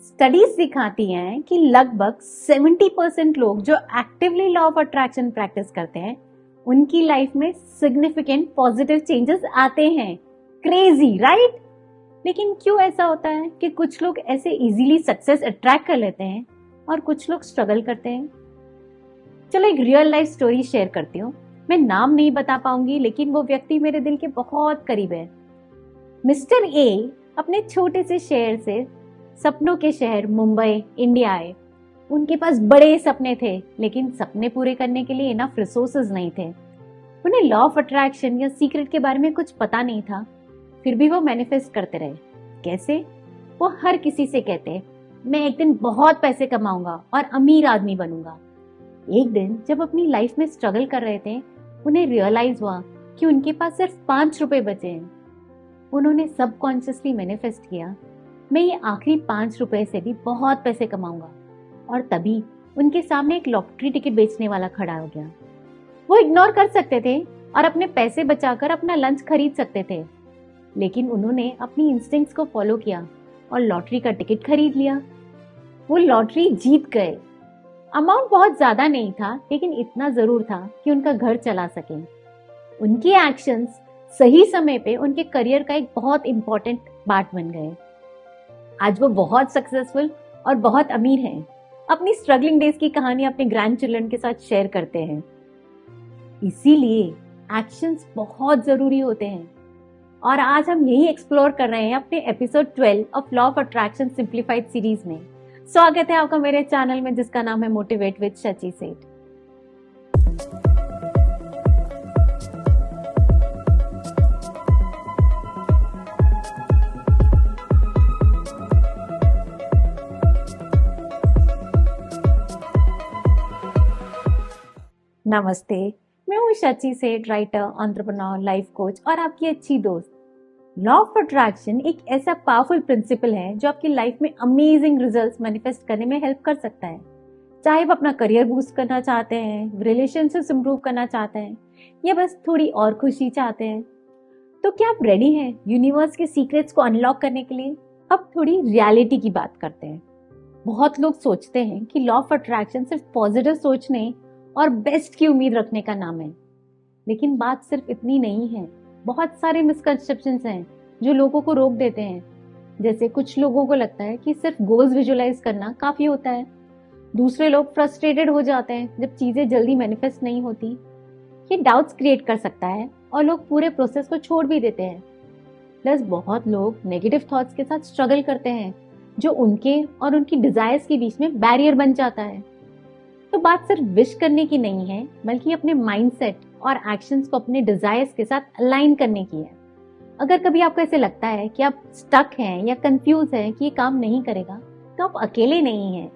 Studies दिखाती हैं कि लगभग 70% लोग जो actively law of attraction practice करते हैं उनकी लाइफ में सिग्निफिकेंट पॉजिटिव चेंजेस आते हैं। Crazy right? लेकिन क्यों ऐसा होता है कि कुछ लोग ऐसे इजीली सक्सेस अट्रैक्ट कर लेते हैं और कुछ लोग स्ट्रगल करते हैं? चलो एक रियल लाइफ स्टोरी शेयर करती हूँ। मैं नाम नहीं बता पाऊंगी, लेकिन वो व्यक्ति मेरे दिल के बहुत करीब है। मिस्टर ए अपने छोटे से शहर से सपनों के शहर मुंबई इंडिया आए। उनके पास बड़े सपने थे, लेकिन सपने पूरे करने के लिए इनफ रिसोर्सेज नहीं थे। उन्हें लॉ ऑफ अट्रैक्शन या सीक्रेट के बारे में कुछ पता नहीं था, फिर भी वो मैनिफेस्ट करते रहे। कैसे? वो हर किसी से कहते, मैं एक दिन बहुत पैसे कमाऊंगा और अमीर आदमी बनूंगा। एक दिन जब अपनी लाइफ में स्ट्रगल कर रहे थे, उन्हें रियलाइज हुआ कि उनके पास सिर्फ 5 रुपए बचे हैं। उन्होंने सबकॉन्शियसली मैनिफेस्ट किया, मैं ये आखिरी 5 रुपए से भी बहुत पैसे कमाऊंगा। और तभी उनके सामने एक लॉटरी टिकट बेचने वाला खड़ा हो गया। वो इग्नोर कर सकते थे और अपने पैसे बचाकर अपना लंच खरीद सकते थे, लेकिन उन्होंने अपनी इंस्टिंक्ट्स को फॉलो किया और लॉटरी का टिकट खरीद लिया। वो लॉटरी जीत गए। अमाउंट बहुत ज्यादा नहीं था, लेकिन इतना जरूर था कि उनका घर चला सके। उनके एक्शंस सही समय पे उनके करियर का एक बहुत इंपॉर्टेंट पार्ट बन गए। आज वो बहुत सक्सेसफुल और बहुत अमीर हैं। अपनी स्ट्रगलिंग डेज की कहानी अपने ग्रैंड चिल्ड्रन के साथ शेयर करते हैं। इसीलिए एक्शंस बहुत जरूरी होते हैं। और आज हम यही एक्सप्लोर कर रहे हैं अपने episode 12 of law of attraction simplified series में। स्वागत है आपका मेरे चैनल में, जिसका नाम है मोटिवेट विद शची सेठ। नमस्ते, मैं हूँ शची सेठ, राइटर, एंटरप्रेन्योर, लाइफ कोच और आपकी अच्छी दोस्त। लॉ ऑफ अट्रैक्शन एक ऐसा पावरफुल प्रिंसिपल है जो आपकी लाइफ में अमेजिंग रिजल्ट्स मैनिफेस्ट करने में हेल्प कर सकता है। चाहे आप अपना करियर बूस्ट करना चाहते हैं, रिलेशनशिप्स इंप्रूव करना चाहते हैं, या बस थोड़ी और खुशी चाहते हैं, तो क्या आप रेडी हैं यूनिवर्स के सीक्रेट्स को अनलॉक करने के लिए? अब थोड़ी रियलिटी की बात करते हैं। बहुत लोग सोचते हैं कि लॉ ऑफ अट्रैक्शन सिर्फ पॉजिटिव सोचने और बेस्ट की उम्मीद रखने का नाम है, लेकिन बात सिर्फ इतनी नहीं है। बहुत सारे मिसकंसेप्शंस हैं जो लोगों को रोक देते हैं। जैसे कुछ लोगों को लगता है कि सिर्फ गोल्स विजुअलाइज करना काफी होता है। दूसरे लोग फ्रस्ट्रेटेड हो जाते हैं जब चीजें जल्दी मैनिफेस्ट नहीं होती। ये डाउट्स क्रिएट कर सकता है और लोग पूरे प्रोसेस को छोड़ भी देते हैं। प्लस बहुत लोग नेगेटिव थॉट्स के साथ स्ट्रगल करते हैं, जो उनके और उनकी डिजायर्स के बीच में बैरियर बन जाता है। तो बात सिर्फ विश करने की नहीं है, बल्कि अपने माइंडसेट और एक्शंस को अपने डिजायर्स के साथ अलाइन करने की है। अगर कभी आपको ऐसे लगता है कि आप स्टक हैं या कंफ्यूज हैं कि ये काम नहीं करेगा, तो आप अकेले नहीं हैं।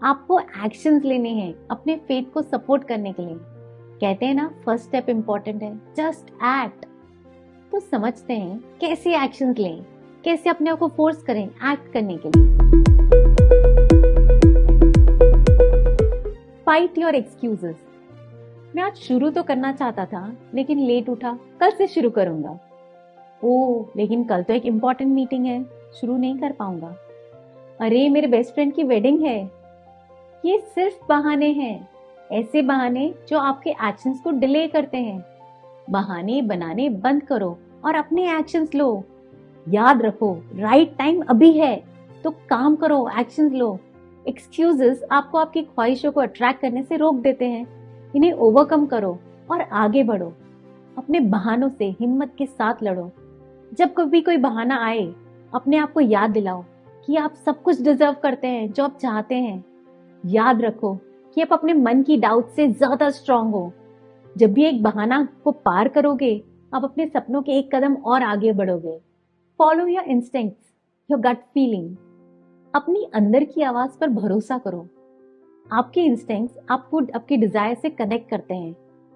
आपको एक्शंस लेने हैं अपने फेथ को सपोर्ट करने के लिए। कहते हैं ना, फर्स्ट स्टेप इंपॉर्टेंट है, जस्ट एक्ट। तो समझते हैं कैसे एक्शंस लें, कैसे अपने आप को फोर्स करें एक्ट करने के लिए। Fight your excuses. मैं आज शुरू तो करना चाहता था, लेकिन लेट उठा, कल से शुरू करूंगा। लेकिन कल तो एक इम्पॉर्टेंट मीटिंग है, शुरू नहीं कर पाऊंगा। अरे मेरे बेस्ट फ्रेंड की वेडिंग है। ये सिर्फ बहाने हैं, ऐसे बहाने जो आपके एक्शंस को डिले करते हैं। बहाने बनाने बंद करो और अपने एक्शंस लो। याद रखो, राइट टाइम अभी है, तो काम करो, एक्शंस लो। एक्सक्यूजेस आपको आपकी ख्वाहिशों को अट्रैक्ट करने से रोक देते हैं। इन्हें ओवरकम करो और आगे बढ़ो। अपने बहानों से हिम्मत के साथ लड़ो। जब कभी कोई बहाना आए, अपने आप को याद दिलाओ कि आप सब कुछ डिजर्व करते हैं जो आप चाहते हैं। याद रखो कि आप अपने मन की डाउट से ज्यादा स्ट्रांग हो। जब भी एक बहाना को पार करोगे, आप अपने सपनों के एक कदम और आगे बढ़ोगे। Follow your instincts, your gut feeling. अपनी अंदर की आवाज पर भरोसा करो। आपके इंस्टिंक्ट्स आपको आपके डिजायर से कनेक्ट करते हैं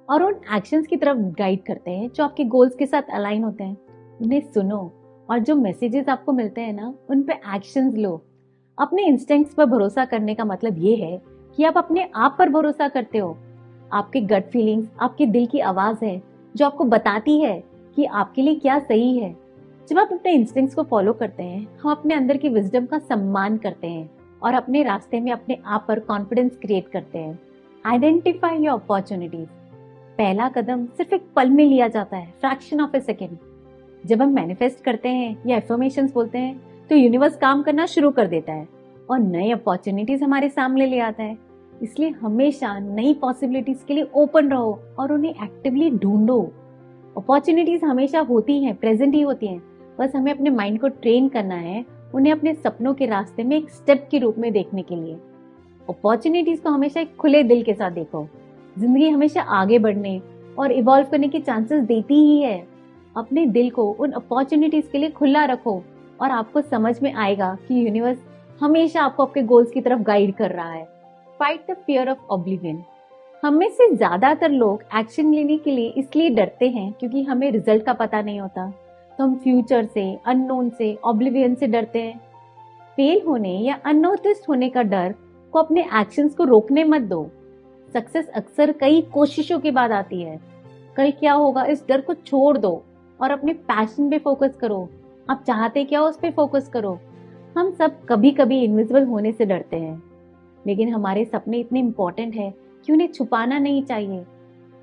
और उन एक्शंस की तरफ गाइड करते हैं जो आपके गोल्स के साथ अलाइन होते हैं। उन्हें सुनो और जो मैसेजेस आपको मिलते हैं ना, उन पे एक्शंस लो। अपने इंस्टिंक्ट्स पर भरोसा करने का मतलब ये है कि आप अपने आप पर भरोसा करते हो। आपके गट फीलिंग्स आपके दिल की आवाज है जो आपको बताती है कि आपके लिए क्या सही है। जब आप अपने इंस्टिंक्ट्स को फॉलो करते हैं, हम अपने अंदर की विजडम का सम्मान करते हैं और अपने रास्ते में अपने आप पर कॉन्फिडेंस क्रिएट करते हैं। Identify your opportunities. पहला कदम सिर्फ एक पल में लिया जाता है, फ्रैक्शन ऑफ ए सेकेंड। जब हम मैनिफेस्ट करते हैं या एफर्मेशंस बोलते हैं तो यूनिवर्स काम करना शुरू कर देता है और नए अपॉर्चुनिटीज हमारे सामने ले आता है। इसलिए हमेशा नई पॉसिबिलिटीज के लिए ओपन रहो और उन्हें एक्टिवली ढूंढो। अपॉर्चुनिटीज हमेशा होती हैं, प्रेजेंट ही होती हैं, बस हमें अपने माइंड को ट्रेन करना है उन्हें अपने सपनों के रास्ते में एक स्टेप के रूप में देखने के लिए। अपॉर्चुनिटीज को हमेशा एक खुले दिल के साथ देखो। जिंदगी हमेशा आगे बढ़ने और इवॉल्व करने के चांसेस देती ही है। अपने दिल को उन अपॉर्चुनिटीज के लिए खुला रखो और आपको समझ में आएगा कि यूनिवर्स हमेशा आपको आपके गोल्स की तरफ गाइड कर रहा है। Fight the fear of oblivion. हम में से ज्यादातर लोग एक्शन लेने के लिए इसलिए डरते हैं क्योंकि हमें रिजल्ट का पता नहीं होता, तो हम फ्यूचर से, अननोन से, ऑब्लिवियन से डरते हैं। फेल होने या अननोटिस्ड होने का डर को अपने एक्शंस को रोकने मत दो। सक्सेस अक्सर कई कोशिशों के बाद आती है। कल क्या होगा इस डर को छोड़ दो और अपने पैशन पे फोकस करो। आप चाहते क्या हो उस पे फोकस करो। हम सब कभी कभी इनविजिबल होने से डरते हैं, लेकिन हमारे सपने इतने इम्पोर्टेंट है कि उन्हें छुपाना नहीं चाहिए।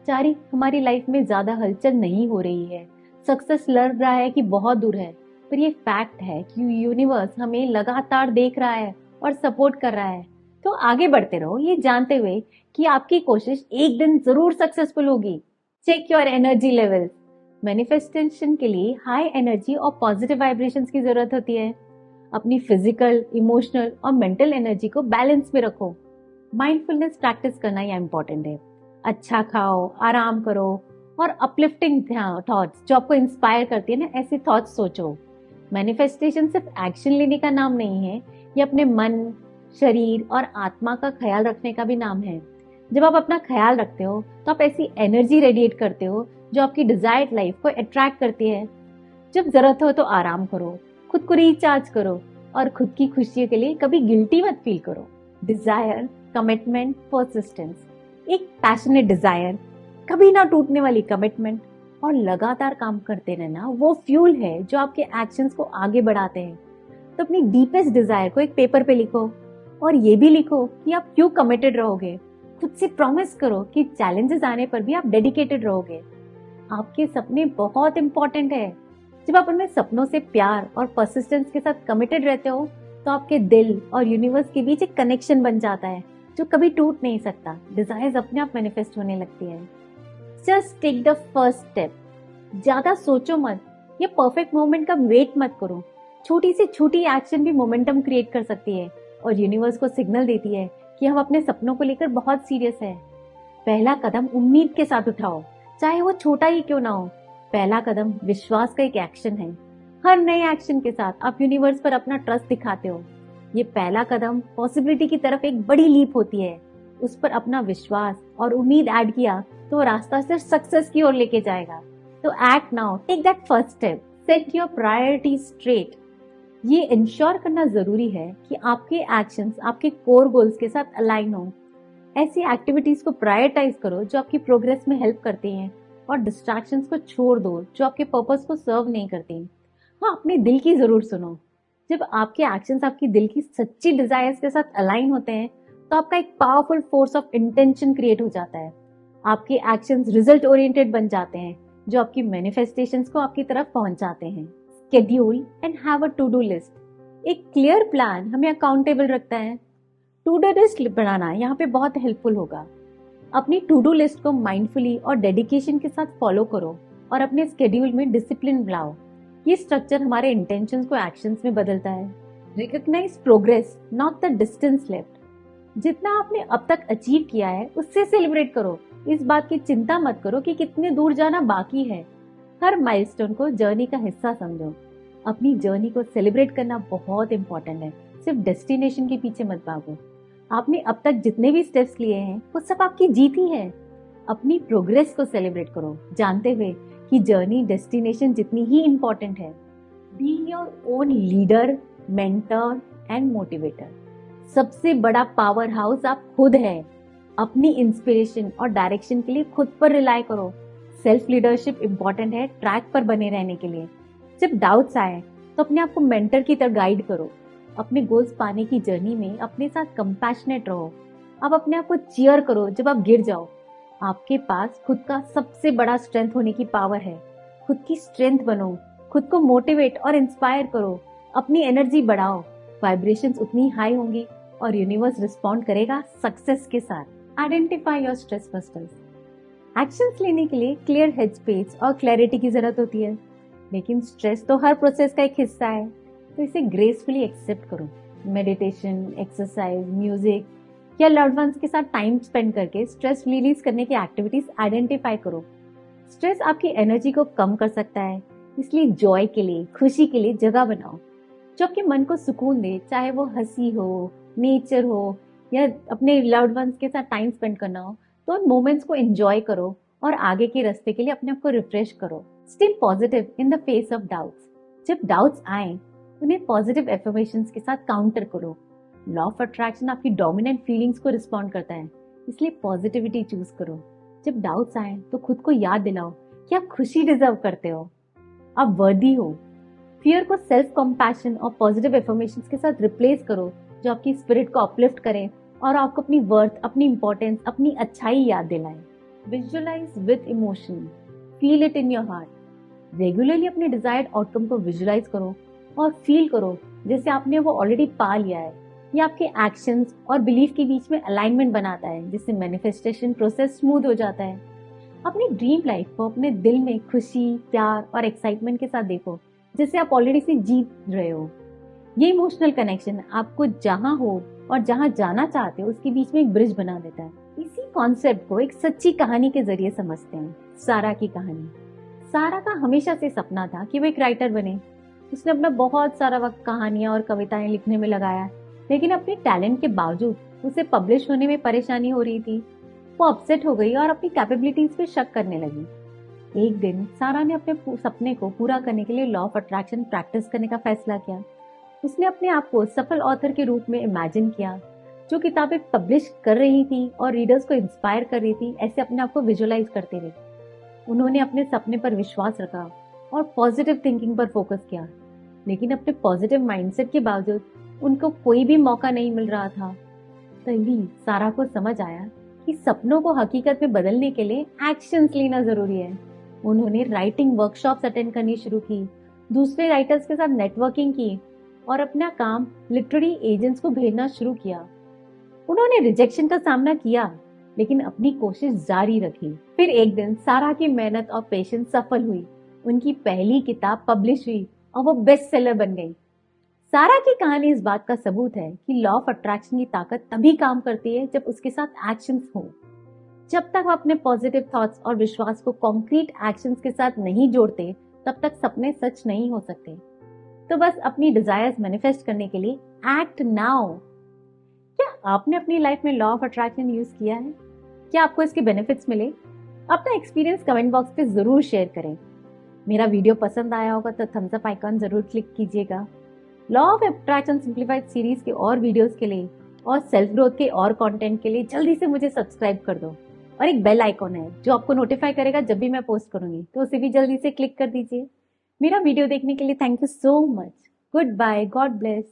चारी, हमारी लाइफ में ज्यादा हलचल नहीं हो रही है, सक्सेस लग रहा है कि बहुत दूर है, पर ये फैक्ट है कि यूनिवर्स हमें लगातार देख रहा है और सपोर्ट कर रहा है। तो आगे बढ़ते रहो ये जानते हुए कि आपकी कोशिश एक दिन जरूर सक्सेसफुल होगी। Check your energy levels. Manifestation के लिए हाई एनर्जी और पॉजिटिव वाइब्रेशंस की जरूरत होती है। अपनी फिजिकल, इमोशनल और मेंटल एनर्जी को बैलेंस में रखो। माइंडफुलनेस प्रैक्टिस करना यह इंपॉर्टेंट है। अच्छा खाओ, आराम करो और अपलिफ्टिंग थॉट्स जो आपको इंस्पायर करती है ना, ऐसे थॉट्स सोचो। मैनिफेस्टेशन सिर्फ एक्शन लेने का नाम नहीं है, ये अपने मन, शरीर और आत्मा का ख्याल रखने का भी नाम है। जब आप अपना ख्याल रखते हो तो आप ऐसी एनर्जी रेडिएट करते हो जो आपकी डिजायर्ड लाइफ को अट्रैक्ट करती है। जब जरूरत हो तो आराम करो, खुद को रिचार्ज करो और खुद की खुशी के लिए कभी गिल्टी मत फील करो। Desire, commitment, persistence. एक पैशनेट डिजायर, कभी ना टूटने वाली कमिटमेंट और लगातार काम करते रहना वो फ्यूल है जो आपके एक्शंस को आगे बढ़ाते हैं। तो अपनी डीपेस्ट डिजायर को एक पेपर पे लिखो और ये भी लिखो कि आप क्यों कमिटेड रहोगे। खुद से प्रॉमिस करो कि चैलेंजेस आने पर भी आप डेडिकेटेड रहोगे। आपके सपने बहुत इंपॉर्टेंट है। जब आप अपने सपनों से प्यार और परसिस्टेंस के साथ कमिटेड रहते हो तो आपके दिल और यूनिवर्स के बीच एक कनेक्शन बन जाता है जो कभी टूट नहीं सकता। डिजायर्स अपने आप मैनिफेस्ट होने लगती है। Just take the first step. ज्यादा सोचो मत या परफेक्ट मोमेंट का वेट मत करो। छोटी से छोटी एक्शन भी मोमेंटम क्रिएट कर सकती है और यूनिवर्स को सिग्नल देती है कि हम अपने सपनों को लेकर बहुत सीरियस है। पहला कदम उम्मीद के साथ उठाओ, चाहे वो छोटा ही क्यों ना हो। पहला कदम विश्वास का एक एक्शन है। हर नए एक्शन के साथ आप यूनिवर्स पर अपना ट्रस्ट दिखाते हो। ये पहला कदम पॉसिबिलिटी की तरफ एक बड़ी लीप होती है। उस पर अपना विश्वास और उम्मीद ऐड किया तो रास्ता सिर्फ सक्सेस की ओर लेके जाएगा। तो act now, take that first step, set your priority straight. ये इंश्योर करना जरूरी है कि आपके एक्शंस आपके कोर गोल्स के साथ अलाइन हो। ऐसी एक्टिविटीज को प्रायोरिटाइज करो जो आपकी प्रोग्रेस में हेल्प करती हैं और डिस्ट्रैक्शंस को छोड़ दो जो आपके पर्पस को सर्व नहीं करती। हाँ, अपने दिल की जरूर सुनो। जब आपके एक्शंस आपकी दिल की सच्ची डिजायर्स के साथ अलाइन होते हैं तो आपका एक powerful force of intention create हो जाता है। आपके एक्शंस रिजल्ट ओरिएंटेड बन जाते हैं जो आपकी मैनिफेस्टेशंस को आपकी तरफ पहुंचाते हैं। Schedule and have a to do list. एक क्लियर प्लान हमें अकाउंटेबल रखता है। टू डू लिस्ट बनाना यहाँ पे बहुत हेल्पफुल होगा। अपनी टू डू लिस्ट को माइंडफुली और डेडिकेशन के साथ फॉलो करो और अपने स्केड्यूल में डिसिप्लिन लाओ। ये स्ट्रक्चर हमारे इंटेंशंस को एक्शंस में बदलता है। Recognise progress, not the distance left. जितना आपने अब तक अचीव किया है उससे सेलिब्रेट करो। इस बात की चिंता मत करो कि कितने दूर जाना बाकी है। हर माइलस्टोन को जर्नी का हिस्सा समझो। अपनी जर्नी को सेलिब्रेट करना बहुत इंपॉर्टेंट है। सिर्फ डेस्टिनेशन के पीछे मत भागो। आपने अब तक जितने भी स्टेप्स लिए हैं वो सब आपकी जीत ही है। अपनी प्रोग्रेस को सेलिब्रेट करो, जानते हुए कि जर्नी डेस्टिनेशन जितनी ही इंपॉर्टेंट है। Be your own leader, mentor and motivator. सबसे बड़ा पावर हाउस आप खुद है। अपनी इंस्पिरेशन और डायरेक्शन के लिए खुद पर रिलाय करो। सेल्फ लीडरशिप इंपॉर्टेंट है ट्रैक पर बने रहने के लिए। जब डाउट्स आए तो अपने आप को मेंटर की तरह गाइड करो। अपने गोल्स पाने की जर्नी में अपने साथ कंपैशनेट रहो। आप अपने आप को चीयर करो जब आप गिर जाओ। आपके पास खुद का सबसे बड़ा स्ट्रेंथ होने की पावर है। खुद की स्ट्रेंथ बनो, खुद को मोटिवेट और इंस्पायर करो, अपनी एनर्जी बढ़ाओ। वाइब्रेशंस उतनी हाई होंगी और यूनिवर्स रिस्पॉन्ड करेगा सक्सेस के साथ। Identify your stress busters. Actions लेने के लिए क्लियर हेड स्पेस और क्लैरिटी की जरूरत होती है, लेकिन स्ट्रेस तो हर प्रोसेस का एक हिस्सा है, तो इसे ग्रेसफुली एक्सेप्ट करो। मेडिटेशन, एक्सरसाइज, म्यूजिक या लव्ड वंस के साथ टाइम स्पेंड करके स्ट्रेस रिलीज करने की एक्टिविटीज आइडेंटिफाई करो। स्ट्रेस आपकी एनर्जी को कम कर सकता है, इसलिए जॉय के लिए, खुशी के लिए जगह बनाओ जो आपके मन को सुकून दे, चाहे वो हंसी हो, नेचर हो या अपने लव्ड वंस के साथ टाइम स्पेंड करना हो। तो उन मोमेंट्स को एंजॉय करो और आगे के रास्ते के लिए अपने आप को रिफ्रेश करो। Stay positive in the face of doubts. जब डाउट्स आए उन्हें पॉजिटिव एफर्मेशंस के साथ काउंटर करो। लॉ ऑफ अट्रैक्शन आपकी डोमिनेंट फीलिंग्स को रिस्पॉन्ड करता है, इसलिए पॉजिटिविटी चूज करो। जब डाउट्स आए तो खुद को याद दिलाओ कि आप खुशी डिजर्व करते हो, आप वर्दी हो। फियर को सेल्फ कंपैशन और पॉजिटिव एफर्मेशंस के साथ रिप्लेस करो जो आपकी स्पिरिट को अपलिफ्ट करें और आपको अपनी वर्थ, अपनी इंपॉर्टेंस, अपनी अच्छाई याद दिलाएं। Visualize with emotion, feel it in your heart. Regularly अपने डिजायर्ड आउटकम को विजुअलाइज करो और फील करो जैसे आपने वो ऑलरेडी पा लिया है। ये आपके एक्शंस और बिलीफ के बीच में अलाइनमेंट बनाता है, जिससे मैनिफेस्टेशन प्रोसेस स्मूथ हो जाता है। अपनी ड्रीम लाइफ को अपने दिल में खुशी, प्यार और एक्साइटमेंट के साथ देखो, जैसे आप ऑलरेडी से जीत रहे हो। ये इमोशनल कनेक्शन आपको जहां हो और जहां जाना चाहते हो उसके बीच में एक ब्रिज बना देता है। इसी कॉन्सेप्ट को एक सच्ची कहानी के जरिए समझते हैं। सारा की कहानी। सारा का हमेशा से सपना था कि वो एक राइटर बने। उसने अपना बहुत सारा वक्त कहानियां और कविताएं लिखने में लगाया, लेकिन अपने टैलेंट के बावजूद उसे पब्लिश होने में परेशानी हो रही थी। वो अपसेट हो गई और अपनी कैपेबिलिटीज पे शक करने लगी। एक दिन सारा ने अपने सपने को पूरा करने के लिए लॉ ऑफ अट्रैक्शन प्रैक्टिस करने का फैसला किया। उसने अपने आप को सफल ऑथर के रूप में इमेजिन किया, जो किताबें पब्लिश कर रही थी और रीडर्स को इंस्पायर कर रही थी। ऐसे अपने आप को विजुअलाइज करते रहे। उन्होंने अपने सपने पर विश्वास रखा और पॉजिटिव थिंकिंग पर फोकस किया, लेकिन अपने पॉजिटिव माइंडसेट के बावजूद उनको कोई भी मौका नहीं मिल रहा था। तभी सारा को समझ आया कि सपनों को हकीकत में बदलने के लिए एक्शंस लेना जरूरी है। उन्होंने राइटिंग वर्कशॉप्स अटेंड करनी शुरू की, दूसरे राइटर्स के साथ नेटवर्किंग की और अपना काम लिटरेरी एजेंट्स को भेजना शुरू किया। उन्होंने रिजेक्शन का सामना किया, लेकिन अपनी कोशिश जारी रखी। फिर एक दिन सारा की मेहनत और पेशेंस सफल हुई। उनकी पहली किताब पब्लिश हुई और वो बेस्ट सेलर बन गई। सारा की कहानी इस बात का सबूत है कि लॉ ऑफ अट्रैक्शन की ताकत तभी काम करती है जब उसके साथ एक्शंस हो। जब तक आप अपने पॉजिटिव थॉट्स और विश्वास को कॉन्क्रीट एक्शंस के साथ नहीं जोड़ते, तब तक सपने सच नहीं हो सकते। तो बस अपनी डिजायर्स मैनिफेस्ट करने के लिए एक्ट नाउ। क्या आपने अपनी लाइफ में लॉ ऑफ अट्रैक्शन यूज किया है? क्या आपको इसके बेनिफिट्स मिले? अपना एक्सपीरियंस कमेंट बॉक्स पे जरूर शेयर करें। मेरा वीडियो पसंद आया होगा तो थम्स अप आइकॉन जरूर क्लिक कीजिएगा। Law of attraction simplified series के और वीडियोस के लिए और सेल्फ ग्रोथ के और कंटेंट के लिए जल्दी से मुझे सब्सक्राइब कर दो। और एक बेल आइकॉन है जो आपको नोटिफाई करेगा जब भी मैं पोस्ट करूंगी, तो उसे भी जल्दी से क्लिक कर दीजिए। मेरा वीडियो देखने के लिए thank you so much. Goodbye, God bless.